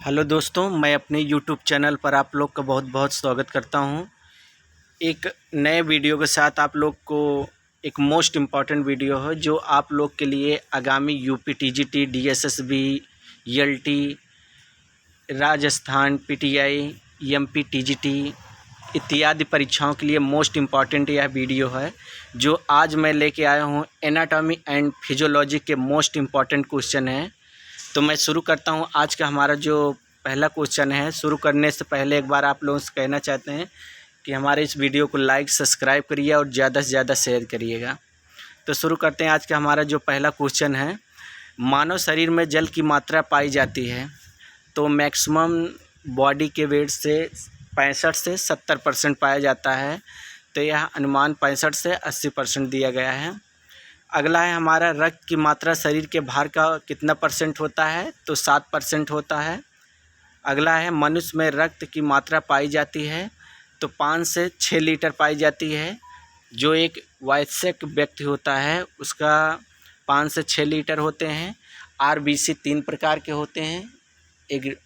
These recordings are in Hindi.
हेलो दोस्तों, मैं अपने यूट्यूब चैनल पर आप लोग का बहुत बहुत स्वागत करता हूं। एक नए वीडियो के साथ आप लोग को एक मोस्ट इम्पॉर्टेंट वीडियो है जो आप लोग के लिए आगामी UP TGT, DSSB, ELT, Rajasthan PTI, MP TGT इत्यादि परीक्षाओं के लिए मोस्ट इम्पॉर्टेंट यह वीडियो है जो आज मैं लेके आया हूं। एनाटॉमी एंड फिजियोलॉजी के मोस्ट इम्पॉर्टेंट क्वेश्चन हैं। तो मैं शुरू करता हूं। आज का हमारा जो पहला क्वेश्चन है, शुरू करने से पहले एक बार आप लोगों से कहना चाहते हैं कि हमारे इस वीडियो को लाइक सब्सक्राइब करिए और ज़्यादा से ज़्यादा शेयर करिएगा। तो शुरू करते हैं। आज का हमारा जो पहला क्वेश्चन है, मानव शरीर में जल की मात्रा पाई जाती है तो मैक्सिमम बॉडी के वेट से 65 से 70% पाया जाता है। तो यह अनुमान 65 से 80% दिया गया है। अगला है हमारा, रक्त की मात्रा शरीर के भार का कितना परसेंट होता है? तो 7% होता है। अगला है, मनुष्य में रक्त की मात्रा पाई जाती है तो 5 से 6 लीटर पाई जाती है। जो एक वयस्क व्यक्ति होता है उसका 5 से 6 लीटर होते हैं। आरबीसी 3 प्रकार के होते हैं, एक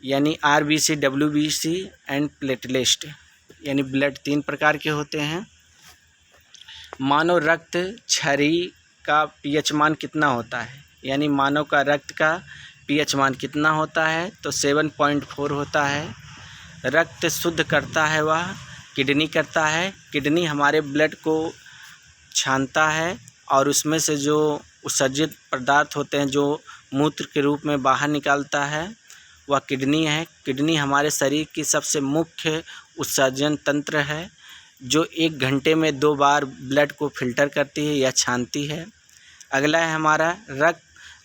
यानी आरबीसी, डब्ल्यूबीसी एंड प्लेटलेट, यानी ब्लड 3 प्रकार के होते हैं। मानव रक्त छड़ी का पीएच मान कितना होता है? यानी मानव का रक्त का पीएच मान कितना होता है? तो 7.4 होता है। रक्त शुद्ध करता है वह किडनी करता है। किडनी हमारे ब्लड को छानता है और उसमें से जो उत्सर्जित पदार्थ होते हैं जो मूत्र के रूप में बाहर निकालता है वह किडनी है। किडनी हमारे शरीर की सबसे मुख्य उत्सर्जन तंत्र है जो 1 घंटे में 2 बार ब्लड को फिल्टर करती है या छानती है। अगला है हमारा,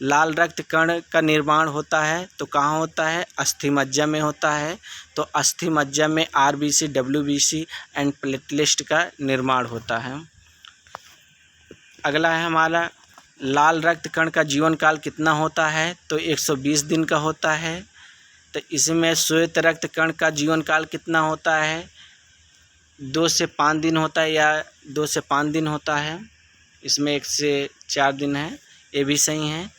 लाल रक्त कण का निर्माण होता है तो कहाँ होता है? अस्थि मज्जा में होता है। तो अस्थि मज्जा में आरबीसी, डब्ल्यूबीसी एंड प्लेटलेट का निर्माण होता है। अगला है हमारा, लाल रक्त कण का जीवन काल कितना होता है? तो 120 दिन का होता है। तो इसमें श्वेत रक्त कण का जीवन काल कितना होता है? 2 से 5 दिन होता है, या 2 से 5 दिन होता है। इसमें 1 से 4 दिन है, ये भी सही है।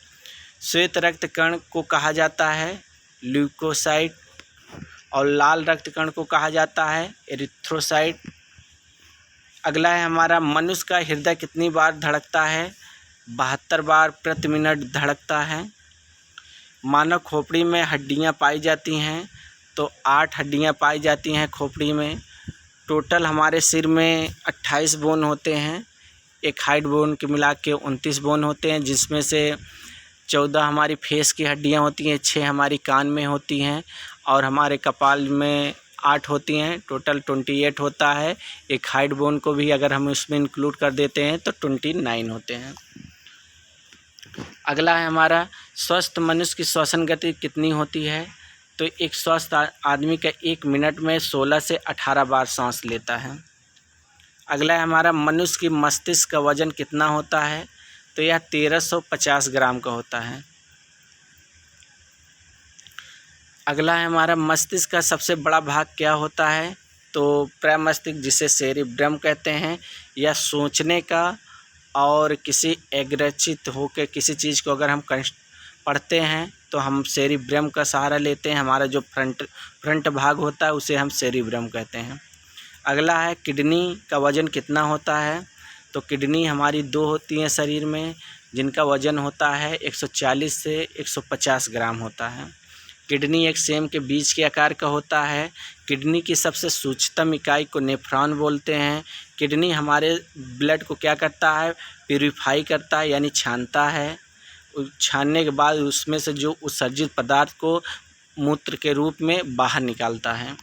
श्वेत रक्त कण को कहा जाता है ल्यूकोसाइट और लाल रक्त कण को कहा जाता है एरिथ्रोसाइट। अगला है हमारा, मनुष्य का हृदय कितनी बार धड़कता है? 72 बार प्रति मिनट धड़कता है। मानव खोपड़ी में हड्डियां पाई जाती हैं तो 8 हड्डियां पाई जाती हैं खोपड़ी में। टोटल हमारे सिर में 28 बोन होते हैं। एक हाइट बोन के मिला के 29 बोन होते हैं, जिसमें से 14 हमारी फेस की हड्डियां होती हैं, 6 हमारी कान में होती हैं और हमारे कपाल में 8 होती हैं। टोटल 28 होता है। एक हाइट बोन को भी अगर हम उसमें इंक्लूड कर देते हैं तो 29 होते हैं। अगला है हमारा, स्वस्थ मनुष्य की श्वसन गति कितनी होती है? तो एक स्वस्थ आदमी का 1 मिनट में 16 से 18 बार सांस लेता है। अगला है हमारा, मनुष्य की मस्तिष्क का वजन कितना होता है? तो यह 1350 ग्राम का होता है। अगला है हमारा, मस्तिष्क का सबसे बड़ा भाग क्या होता है? तो प्रमस्तिष्क, जिसे सेरिब्रम कहते हैं, यह सोचने का और किसी एग्रचित होकर किसी चीज़ को अगर हम पढ़ते हैं तो हम सेरिब्रम का सहारा लेते हैं। हमारा जो फ्रंट भाग होता है उसे हम सेरिब्रम कहते हैं। अगला है, किडनी का वज़न कितना होता है? तो किडनी हमारी 2 होती हैं शरीर में, जिनका वज़न होता है 140 से 150 ग्राम होता है। किडनी एक सेम के बीज के आकार का होता है। किडनी की सबसे सूक्ष्मतम इकाई को नेफ्रॉन बोलते हैं। किडनी हमारे ब्लड को क्या करता है? प्यूरिफाई करता है, यानी छानता है। छानने के बाद उसमें से जो उत्सर्जित पदार्थ को मूत्र के रूप में बाहर निकालता है।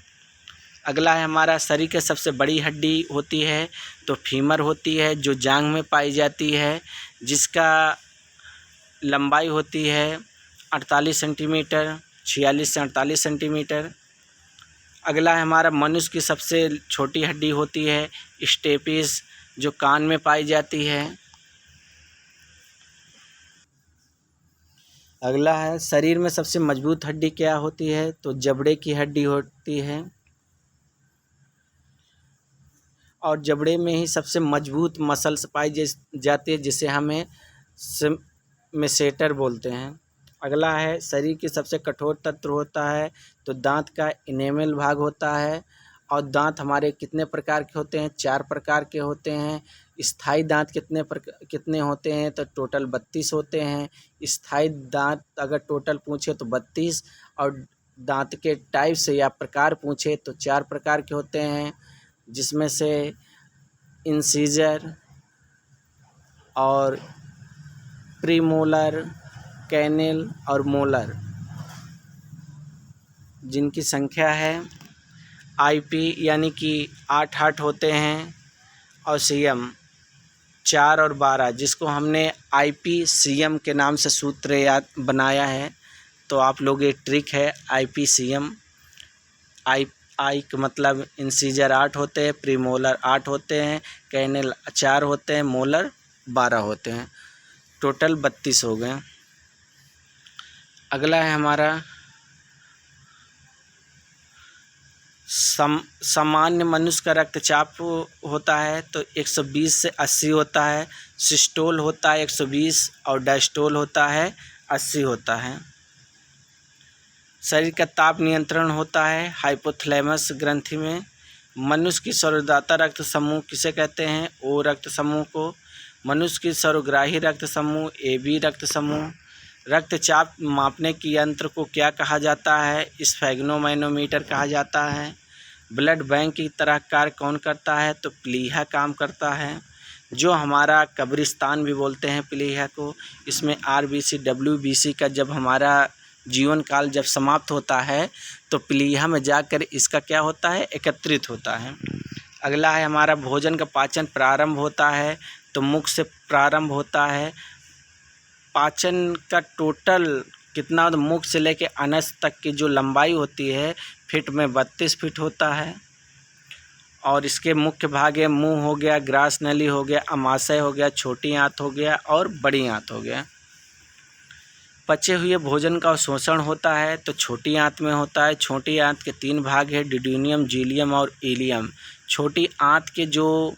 अगला है हमारा, शरीर की सबसे बड़ी हड्डी होती है तो फीमर होती है, जो जांघ में पाई जाती है, जिसका लंबाई होती है 48 सेंटीमीटर, 46 से 48 सेंटीमीटर। अगला है हमारा, मनुष्य की सबसे छोटी हड्डी होती है स्टेपिस, जो कान में पाई जाती है। अगला है, शरीर में सबसे मजबूत हड्डी क्या होती है? तो जबड़े की हड्डी होती है और जबड़े में ही सबसे मजबूत मसल्स पाई जाती है, जिसे हमें मेसेटर बोलते हैं। अगला है शरीर की सबसे कठोर तंत्र होता है तो दांत का इनेमल भाग होता है। और दांत हमारे कितने प्रकार के होते हैं? 4 प्रकार के होते हैं। स्थायी दांत कितने होते हैं? तो टोटल 32 होते हैं। स्थायी दांत अगर टोटल पूछे तो 32, और दांत के टाइप से या प्रकार पूछे तो 4 प्रकार के होते हैं, जिसमें से इंसीजर और प्रीमोलर, कैनेल और मोलर, जिनकी संख्या है IP यानी कि 8 होते हैं, और CM 4 और 12, जिसको हमने IPCM के नाम से सूत्र याद बनाया है। तो आप लोग ये ट्रिक है IPCM। आई का मतलब इंसीजर 8 होते हैं, प्रीमोलर 8 होते हैं, कैनेल 4 होते हैं, मोलर 12 होते हैं। टोटल 32 हो गए। अगला है हमारा सामान्य मनुष्य का रक्तचाप होता है तो 120 से 80 होता है। सिस्टोल होता है 120 और डायस्टोल होता है 80 होता है। शरीर का ताप नियंत्रण होता है हाइपोथैलेमस ग्रंथि में। मनुष्य की सर्वदाता रक्त समूह किसे कहते हैं? O रक्त समूह को। मनुष्य की सर्वग्राही रक्त समूह AB रक्त समूह। रक्तचाप मापने की यंत्र को क्या कहा जाता है? स्फेग्नोमैनोमीटर कहा जाता है। ब्लड बैंक की तरह कार्य कौन करता है? तो प्लीहा काम करता है, जो हमारा कब्रिस्तान भी बोलते हैं प्लीहा को। इसमें RBC WBC का जब हमारा जीवन काल जब समाप्त होता है तो प्लीहा में जाकर इसका क्या होता है? एकत्रित होता है। अगला है हमारा भोजन का पाचन प्रारंभ होता है तो मुख से प्रारंभ होता है। पाचन का टोटल कितना? तो मुख से लेके अनस तक की जो लंबाई होती है फीट में 32 फीट होता है। और इसके मुख्य भाग है मुंह हो गया, ग्रास नली हो गया, अमाशय हो गया, छोटी आंत हो गया और बड़ी आंत हो गया। पचे हुए भोजन का शोषण होता है तो छोटी आंत में होता है। छोटी आंत के 3 भाग है, डिड्यूनियम, जीलियम और इलियम। छोटी आंत के जो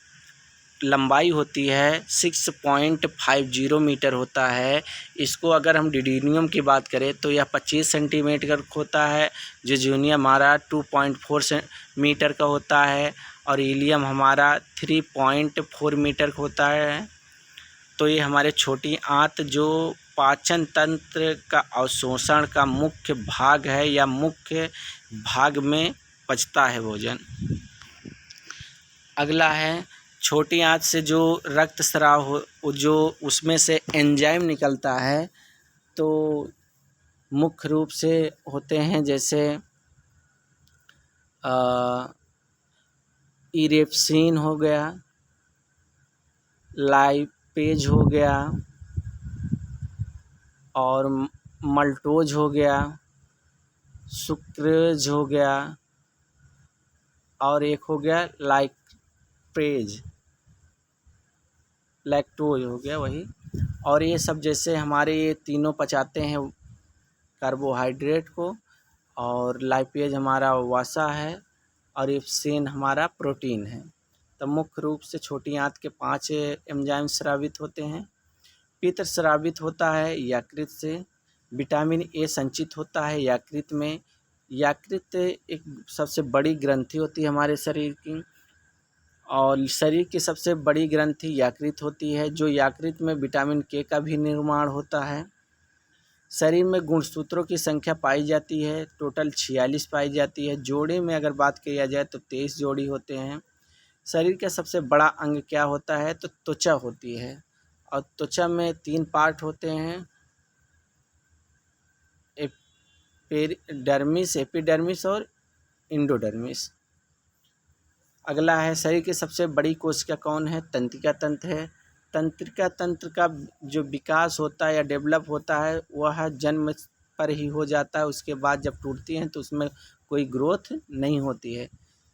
लंबाई होती है 6.50 मीटर होता है। इसको अगर हम डिड्यूनियम की बात करें तो यह 25 सेंटीमीटर होता है। जीलियम हमारा 2.4 मीटर का होता है और इलियम हमारा 3.4 मीटर का होता है। तो ये हमारे छोटी आंत जो पाचन तंत्र का अवशोषण का मुख्य भाग है या मुख्य भाग में पचता है भोजन। अगला है छोटी आंत से जो रक्त स्राव हो, जो उसमें से एंजाइम निकलता है तो मुख्य रूप से होते हैं, जैसे इरेप्सिन हो गया, लाइपेज हो गया और मल्टोज हो गया, सुक्रेज हो गया और एक हो गया लैक्टोज हो गया वही। और ये सब जैसे हमारे ये तीनों पचाते हैं कार्बोहाइड्रेट को, और लाइपेज हमारा वसा है और इप्सिन हमारा प्रोटीन है। तो मुख्य रूप से छोटी आंत के 5 एंजाइम स्रावित होते हैं। पित्त स्रावित होता है यकृत से। विटामिन A संचित होता है यकृत में। यकृत एक सबसे बड़ी ग्रंथि होती है हमारे शरीर की, और शरीर की सबसे बड़ी ग्रंथि यकृत होती है, जो यकृत में विटामिन K का भी निर्माण होता है। शरीर में गुणसूत्रों की संख्या पाई जाती है, टोटल 46 पाई जाती है। जोड़े में अगर बात किया जाए तो 23 जोड़ी होते हैं। शरीर का सबसे बड़ा अंग क्या होता है? तो त्वचा होती है, और त्वचा में 3 पार्ट होते हैं, एपिडर्मिस और एंडोडर्मिस। अगला है शरीर की सबसे बड़ी कोशिका कौन है? तंत्रिका तंत्र है। तंत्रिका तंत्र का जो विकास होता है या डेवलप होता है वह जन्म पर ही हो जाता है। उसके बाद जब टूटती हैं तो उसमें कोई ग्रोथ नहीं होती है।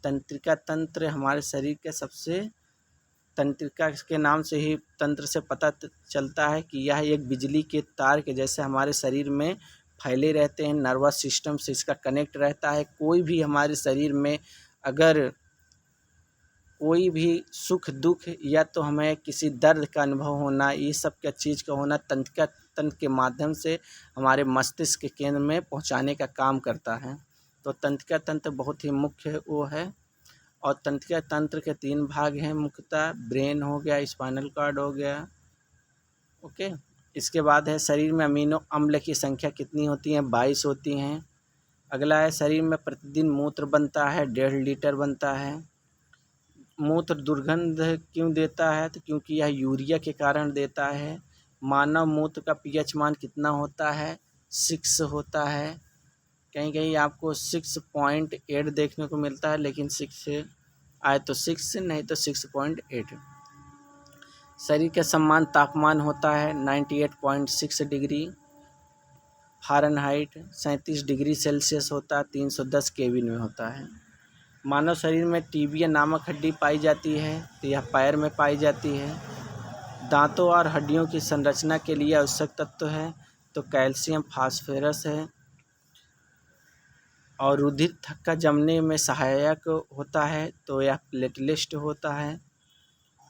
तंत्रिका तंत्र हमारे शरीर के सबसे, तंत्रिका के नाम से ही तंत्र से पता चलता है कि यह एक बिजली के तार के जैसे हमारे शरीर में फैले रहते हैं। नर्वस सिस्टम से इसका कनेक्ट रहता है। कोई भी हमारे शरीर में अगर कोई भी सुख दुख या तो हमें किसी दर्द का अनुभव होना, ये सब क्या चीज़ का होना, तंत्रिका तंत्र के माध्यम से हमारे मस्तिष्क के केंद्र में पहुंचाने का काम करता है। तो तंत्रिका तंत्र बहुत ही मुख्य वो है। और तंत्रिका तंत्र के 3 भाग हैं मुख्यतः, ब्रेन हो गया, स्पाइनल कॉर्ड हो गया, ओके। इसके बाद है शरीर में अमीनो अम्ल की संख्या कितनी होती है, 22 होती हैं। अगला है शरीर में प्रतिदिन मूत्र बनता है, 1.5 लीटर बनता है। मूत्र दुर्गंध क्यों देता है, तो क्योंकि यह यूरिया के कारण देता है। मानव मूत्र का पीएच मान कितना होता है, 6 होता है। कहीं कहीं आपको 6.8 देखने को मिलता है, लेकिन 6 आए तो 6, नहीं तो 6.8। शरीर का समान तापमान होता है 98.6 डिग्री फ़ारेनहाइट, 37 डिग्री सेल्सियस होता है, 310 केविन में होता है। मानव शरीर में टिबिया नामक हड्डी पाई जाती है, तो यह पैर में पाई जाती है। दांतों और हड्डियों की संरचना के लिए आवश्यक तत्व है, तो कैल्शियम, फास्फोरस है। और रुधिर थक्का जमने में सहायक होता है, तो यह प्लेटलिस्ट होता है।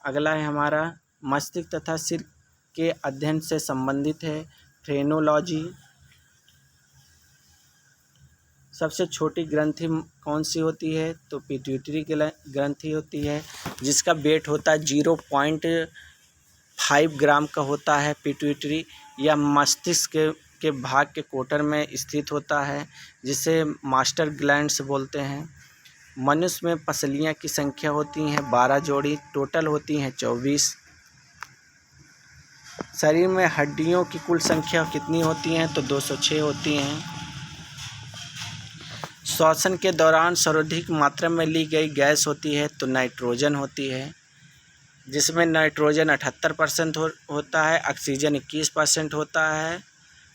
अगला है हमारा मस्तिष्क तथा सिर के अध्ययन से संबंधित है, फ्रेनोलॉजी। सबसे छोटी ग्रंथि कौन सी होती है, तो पिट्यूटरी ग्रंथि होती है, जिसका वेट होता है 0.5 ग्राम का होता है। पिट्यूटरी या मस्तिष्क के भाग के कोटर में स्थित होता है, जिसे मास्टर ग्लैंड्स बोलते हैं। मनुष्य में पसलियाँ की संख्या होती हैं 12 जोड़ी, टोटल होती हैं 24। शरीर में हड्डियों की कुल संख्या कितनी होती हैं, तो 206 होती हैं। श्वसन के दौरान सर्वाधिक मात्रा में ली गई गैस होती है, तो नाइट्रोजन होती है, जिसमें नाइट्रोजन 78% होता है, ऑक्सीजन 21% होता है,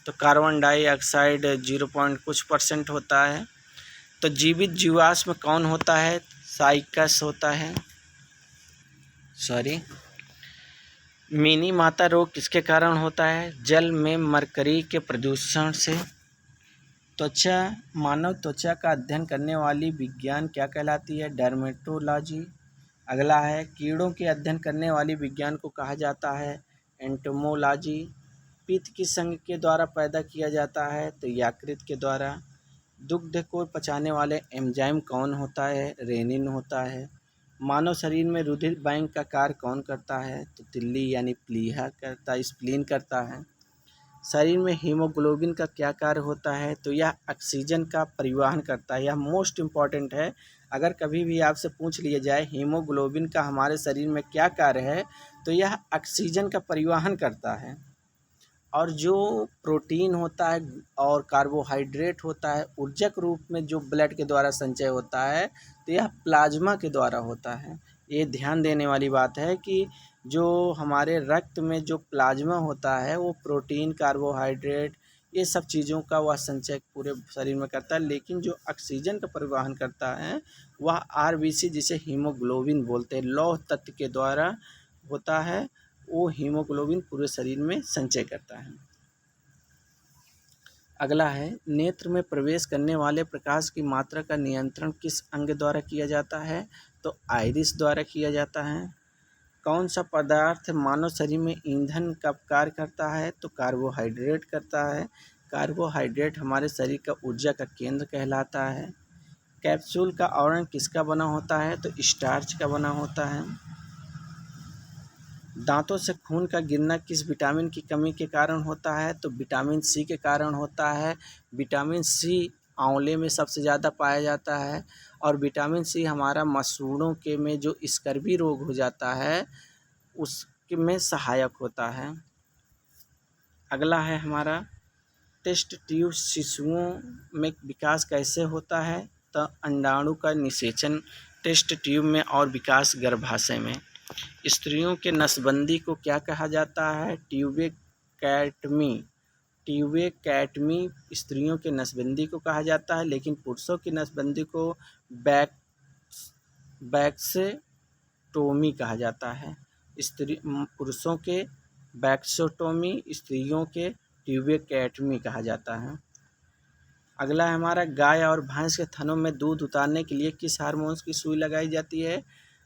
तो कार्बन डाइऑक्साइड 0 कुछ % होता है। तो जीवित जीवाश्म कौन होता है, साइकस होता है। मिनी माता रोग किसके कारण होता है, जल में मरकरी के प्रदूषण से। त्वचा, मानव त्वचा का अध्ययन करने वाली विज्ञान क्या कहलाती है, डर्मेटोलॉजी। अगला है कीड़ों के अध्ययन करने वाली विज्ञान को कहा जाता है एंटोमोलॉजी। पित्त किस अंग के द्वारा पैदा किया जाता है, तो यकृत के द्वारा। दुग्ध को पचाने वाले एंजाइम कौन होता है, रेनिन होता है। मानव शरीर में रुधिर बैंक का कार्य कौन करता है, तो तिल्ली यानी प्लीहा करता, स्प्लीन करता है। शरीर में हीमोग्लोबिन का क्या कार्य होता है, तो यह ऑक्सीजन का परिवहन करता है। यह मोस्ट इम्पॉर्टेंट है। अगर कभी भी आपसे पूछ लिया जाए हीमोग्लोबिन का हमारे शरीर में क्या कार्य है, तो यह ऑक्सीजन का परिवहन करता है। और जो प्रोटीन होता है और कार्बोहाइड्रेट होता है ऊर्जक रूप में जो ब्लड के द्वारा संचय होता है, तो यह प्लाज्मा के द्वारा होता है। ये ध्यान देने वाली बात है कि जो हमारे रक्त में जो प्लाज्मा होता है वो प्रोटीन, कार्बोहाइड्रेट, ये सब चीज़ों का वह संचय पूरे शरीर में करता है, लेकिन जो ऑक्सीजन का परिवहन करता है वह आरबीसी, जिसे हीमोग्लोबिन बोलते हैं, लौह तत्व के द्वारा होता है। वो हीमोग्लोबिन पूरे शरीर में संचय करता है। अगला है नेत्र में प्रवेश करने वाले प्रकाश की मात्रा का नियंत्रण किस अंग द्वारा किया जाता है, तो आइरिस द्वारा किया जाता है। कौन सा पदार्थ मानव शरीर में ईंधन का कार्य करता है, तो कार्बोहाइड्रेट करता है। कार्बोहाइड्रेट हमारे शरीर का ऊर्जा का केंद्र कहलाता है। कैप्सूल का आवरण किसका बना होता है, तो स्टार्च का बना होता है। दांतों से खून का गिरना किस विटामिन की कमी के कारण होता है, तो विटामिन सी के कारण होता है। विटामिन सी आंवले में सबसे ज़्यादा पाया जाता है, और विटामिन सी हमारा मसूड़ों के में जो स्कर्वी रोग हो जाता है उसमें सहायक होता है। अगला है हमारा टेस्ट ट्यूब शिशुओं में विकास कैसे होता है, तो अंडाणु का निषेचन टेस्ट ट्यूब में और विकास गर्भाशय में। स्त्रियों के नसबंदी को क्या कहा जाता है, ट्यूबेक्टमी। ट्यूबेक्टमी स्त्रियों के नसबंदी को कहा जाता है, लेकिन पुरुषों की नसबंदी को वैक्सेक्टोमी कहा जाता है। पुरुषों के वैक्सेक्टोमी, स्त्रियों के ट्यूबेक्टमी कहा जाता है। अगला है हमारा गाय और भैंस के थनों में दूध उतारने के लिए किस हार्मोन्स की सुई लगाई जाती है,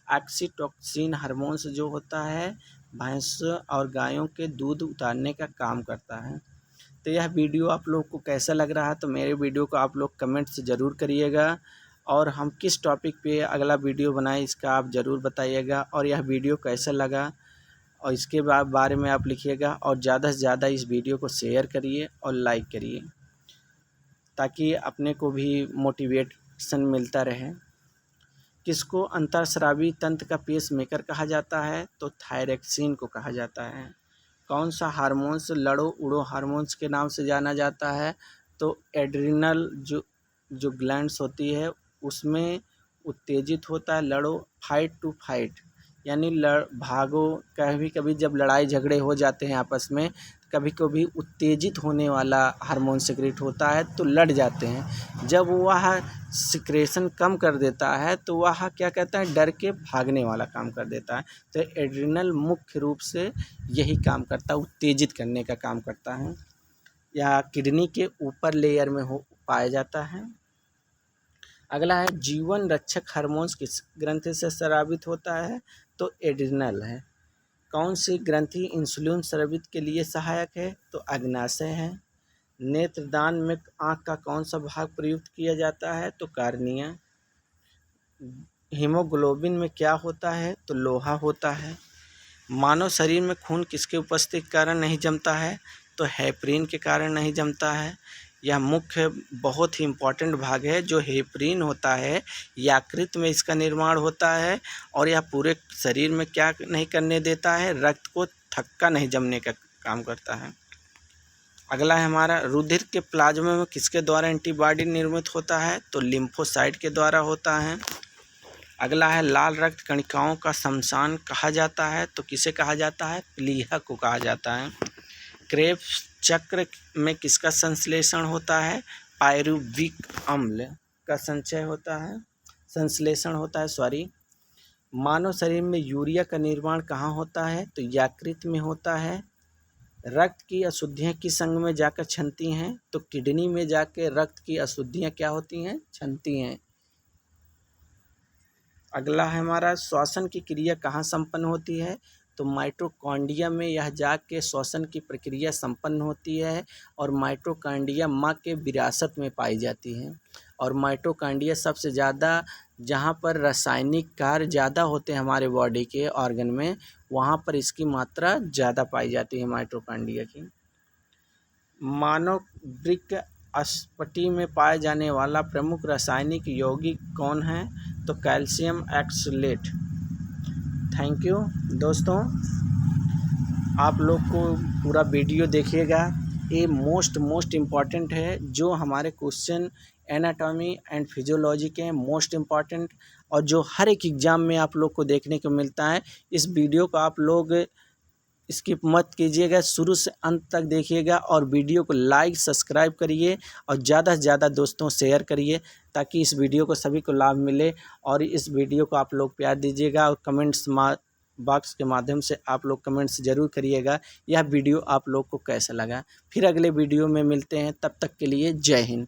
ऑक्सीटोसिन हार्मोन्स जो होता है भैंस और गायों के दूध उतारने का काम करता है। तो यह वीडियो आप लोग को कैसा लग रहा है, तो मेरे वीडियो को आप लोग कमेंट से ज़रूर करिएगा, और हम किस टॉपिक पे अगला वीडियो बनाएं इसका आप ज़रूर बताइएगा, और यह वीडियो कैसा लगा और इसके बारे में आप लिखिएगा, और ज़्यादा से ज़्यादा इस वीडियो को शेयर करिए और लाइक करिए ताकि अपने को भी मोटिवेशन मिलता रहे। किसको अंतःस्रावी तंत्र का पेसमेकर कहा जाता है, तो थायरॉक्सिन को कहा जाता है। कौन सा हार्मोन्स लड़ो उड़ो हार्मोन्स के नाम से जाना जाता है, तो एड्रिनल जो ग्लैंड्स होती है उसमें उत्तेजित होता है। लड़ो फाइट टू फाइट यानी भागो, कभी कभी जब लड़ाई झगड़े हो जाते हैं आपस में, कभी कभी उत्तेजित होने वाला हार्मोन सिक्रेट होता है तो लड़ जाते हैं। जब वह सिक्रेशन कम कर देता है तो वह क्या कहता है, डर के भागने वाला काम कर देता है। तो एड्रिनल मुख्य रूप से यही काम करता है, उत्तेजित करने का काम करता है। यह किडनी के ऊपर लेयर में पाया जाता है। अगला है जीवन रक्षक हार्मोन्स किस ग्रंथि से स्रावित होता है, तो एड्रिनल है। कौन सी ग्रंथि इंसुलिन स्रावित के लिए सहायक है, तो अग्नाशय है। नेत्रदान में आँख का कौन सा भाग प्रयुक्त किया जाता है, तो कार्निया। हीमोग्लोबिन में क्या होता है, तो लोहा होता है। मानव शरीर में खून किसके उपस्थिति के कारण नहीं जमता है, तो हेपरिन के कारण नहीं जमता है। यह मुख्य बहुत ही इम्पॉर्टेंट भाग है। जो हेपरिन होता है यकृत में इसका निर्माण होता है, और यह पूरे शरीर में क्या नहीं करने देता है, रक्त को थक्का नहीं जमने का काम करता है। अगला है हमारा रुधिर के प्लाज्मा में किसके द्वारा एंटीबॉडी निर्मित होता है, तो लिम्फोसाइट के द्वारा होता है। अगला है लाल रक्त कणिकाओं का शमशान कहा जाता है, तो किसे कहा जाता है, प्लीहा को कहा जाता है। क्रेब्स चक्र में किसका संश्लेषण होता है, पायरुविक अम्ल का संचय होता है, संश्लेषण होता है। मानव शरीर में यूरिया का निर्माण कहाँ होता है, तो यकृत में होता है। रक्त की अशुद्धियाँ किस अंग में जाकर छनती हैं, तो किडनी में जाके रक्त की अशुद्धियाँ क्या होती हैं, छनती हैं। अगला है हमारा श्वसन की क्रिया कहाँ संपन्न होती है, तो माइटोकॉन्ड्रिया में यह जाके श्वसन की प्रक्रिया संपन्न होती है, और माइटोकॉन्ड्रिया माँ के विरासत में पाई जाती है। और माइटोकॉन्ड्रिया सबसे ज़्यादा जहाँ पर रासायनिक कार्य ज़्यादा होते हैं हमारे बॉडी के ऑर्गन में, वहाँ पर इसकी मात्रा ज़्यादा पाई जाती है माइटोकॉन्ड्रिया की। मानव वृक्क अस्पटी में पाए जाने वाला प्रमुख रासायनिक यौगिक कौन है, तो कैल्शियम ऑक्सलेट। थैंक यू दोस्तों, आप लोग को पूरा वीडियो देखिएगा। ये मोस्ट इम्पॉर्टेंट है। जो हमारे क्वेश्चन एनाटॉमी एंड फिजियोलॉजी के मोस्ट इम्पॉर्टेंट, और जो हर एक एग्ज़ाम में आप लोग को देखने को मिलता है। इस वीडियो को आप लोग स्किप मत कीजिएगा, शुरू से अंत तक देखिएगा, और वीडियो को लाइक सब्सक्राइब करिए, और ज़्यादा से ज़्यादा दोस्तों शेयर करिए ताकि इस वीडियो को सभी को लाभ मिले। और इस वीडियो को आप लोग प्यार दीजिएगा, और कमेंट्स बॉक्स के माध्यम से आप लोग कमेंट्स ज़रूर करिएगा यह वीडियो आप लोग को कैसा लगा। फिर अगले वीडियो में मिलते हैं, तब तक के लिए जय हिंद।